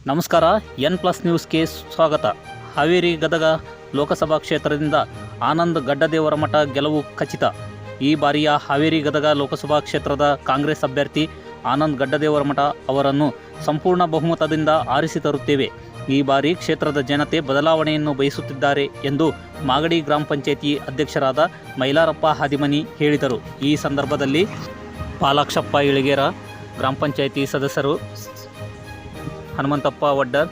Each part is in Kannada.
ನಮಸ್ಕಾರ. N+ ನ್ಯೂಸ್ಗೆ ಸ್ವಾಗತ. ಹಾವೇರಿ ಗದಗ ಲೋಕಸಭಾ ಕ್ಷೇತ್ರದಿಂದ ಆನಂದ್ ಗಡ್ಡದೇವರಮಠ ಗೆಲುವು ಖಚಿತ. ಈ ಬಾರಿಯ ಹಾವೇರಿ ಗದಗ ಲೋಕಸಭಾ ಕ್ಷೇತ್ರದ ಕಾಂಗ್ರೆಸ್ ಅಭ್ಯರ್ಥಿ ಆನಂದ್ ಗಡ್ಡದೇವರಮಠ ಅವರನ್ನು ಸಂಪೂರ್ಣ ಬಹುಮತದಿಂದ ಆರಿಸಿ ತರುತ್ತೇವೆ. ಈ ಬಾರಿ ಕ್ಷೇತ್ರದ ಜನತೆ ಬದಲಾವಣೆಯನ್ನು ಬಯಸುತ್ತಿದ್ದಾರೆ ಎಂದು ಮಾಗಡಿ ಗ್ರಾಮ ಪಂಚಾಯಿತಿ ಅಧ್ಯಕ್ಷರಾದ ಮೈಲಾರಪ್ಪ ಹಾದಿಮನಿ ಹೇಳಿದರು. ಈ ಸಂದರ್ಭದಲ್ಲಿ ಪಾಲಾಕ್ಷಪ್ಪ ಇಳಗೇರ, ಗ್ರಾಮ ಪಂಚಾಯಿತಿ ಸದಸ್ಯರು ಹನುಮಂತಪ್ಪ ವಡ್ಡರ್,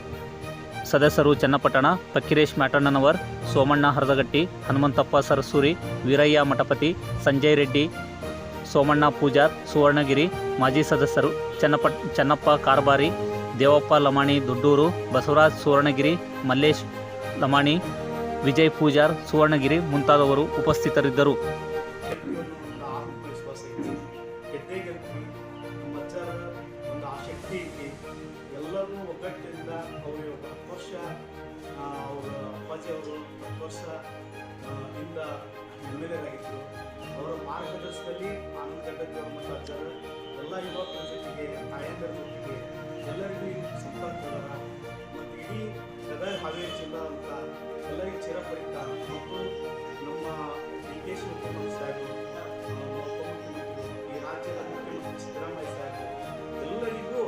ಸದಸ್ಯರು ಚನ್ನಪಟ್ಟಣ, ಫಕ್ಕೀರೇಶ್ ಮ್ಯಾಟಣ್ಣನವರ್, ಸೋಮಣ್ಣ ಹರದಗಟ್ಟಿ, ಹನುಮಂತಪ್ಪ ಸರಸೂರಿ, ವೀರಯ್ಯ ಮಠಪತಿ, ಸಂಜಯ್ ರೆಡ್ಡಿ, ಸೋಮಣ್ಣ ಪೂಜಾರ್, ಸುವರ್ಣಗಿರಿ, ಮಾಜಿ ಸದಸ್ಯರು ಚನ್ನಪ್ಪ ಕಾರ್ಬಾರಿ, ದೇವಪ್ಪ ಲಮಾಣಿ ದೊಡ್ಡೂರು, ಬಸವರಾಜ್ ಸುವರ್ಣಗಿರಿ, ಮಲ್ಲೇಶ್ ಲಮಾಣಿ, ವಿಜಯ್ ಪೂಜಾರ್ ಸುವರ್ಣಗಿರಿ ಮುಂತಾದವರು ಉಪಸ್ಥಿತರಿದ್ದರು. ಎಲ್ಲರೂ ಒಗ್ಗಟ್ಟಿನಿಂದ ಅವರು 10 ವರ್ಷ ಅವರ ಅಪ್ಪಾಜಿಯವರು 10 ವರ್ಷ ಇಂದ MLA ಆಗಿದ್ದರು. ಅವರ ಮಾರ್ಗದರ್ಶನದಲ್ಲಿ ಆನಂದ್ ಗಡ್ಡದೇವರಮಠ ಅಜ್ಜರು ಎಲ್ಲ ಯುವಕರ ಜೊತೆಗೆ, ತಾಯಂದಿರ ಜೊತೆಗೆ ಎಲ್ಲರಿಗೂ ಸಂಪರ್ಕದರ ಮತ್ತು ಇಡೀ ಗದಗ ಹಾವೇರಿ ಜಿಲ್ಲಾ ಅಂತ ಎಲ್ಲರಿಗೂ ಚಿರಪರಿತ ಮತ್ತು ನಮ್ಮ DK ಶಿವಕುಮಾರ್ ಸಾಹೇಬರು, ಉಪಮುಖ್ಯಮಂತ್ರಿ, ಈ ರಾಜ್ಯದ ಮುಖ್ಯಮಂತ್ರಿ ಸಿದ್ದರಾಮಯ್ಯ ಸಾಹೇಬರು ಎಲ್ಲರಿಗೂ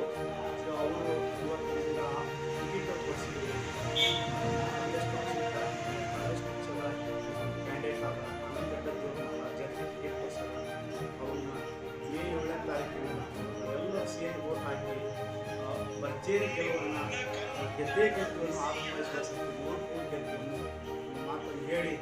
ಅವರು ಇವತ್ತಿನಿಂದ ಟಿಕೆಟ್ ಕೊಡಿಸಿದ್ರು. ಕಾಂಗ್ರೆಸ್ ಪಕ್ಷದ ಕ್ಯಾಂಡಿಡೇಟ್ ಆದ ಆನಂದ್ ಗಡ್ಡದೇವರಮಠ ಅಜ್ಜರಿಗೆ ಟಿಕೆಟ್ ಕೊಡಿಸಿದ್ರು. ಅವ್ರನ್ನ May 7ನೇ ತಾರೀಕಿನ ಎಲ್ಲ CM ವೋಟ್ ಹಾಕಿ ಭರ್ಜರಿ ಗೆಲುವನ್ನು ಗೆದ್ದೇ ಗೆದ್ದು ಆತ್ಮವಿಶ್ವಾಸಕ್ಕೆ 3 ಗೆದ್ದು ಮಾತನ್ನು ಹೇಳಿ